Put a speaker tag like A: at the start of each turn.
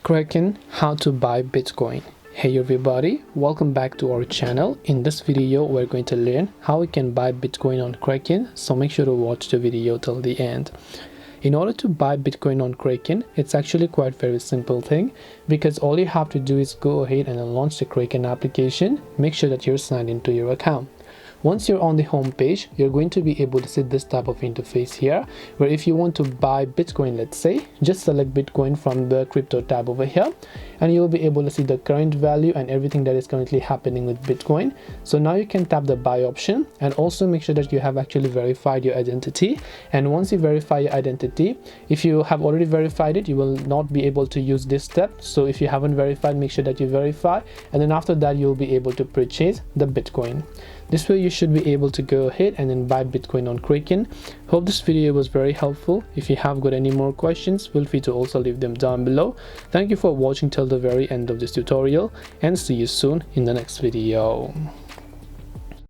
A: Kraken, how to buy Bitcoin. Hey everybody, welcome back to our channel. In this video we're going to learn how we can buy Bitcoin on Kraken, so make sure to watch the video till the end. In order to buy Bitcoin on Kraken, it's actually quite very simple thing, because all you have to do is go ahead and launch the Kraken application. Make sure that you're signed into your account. Once you're on the home page, you're going to be able to see this type of interface here, where if you want to buy Bitcoin, let's say, just select Bitcoin from the crypto tab over here, and you'll be able to see the current value and everything that is currently happening with Bitcoin. So now you can tap the buy option and also make sure that you have actually verified your identity. And once you verify your identity, if you have already verified it, you will not be able to use this step. So if you haven't verified, make sure that you verify, and then after that you'll be able to purchase the Bitcoin. This way you should be able to go ahead and then buy Bitcoin on Kraken. Hope this video was very helpful. If you have got any more questions, feel free to also leave them down below. Thank you for watching till the very end of this tutorial, and see you soon in the next video.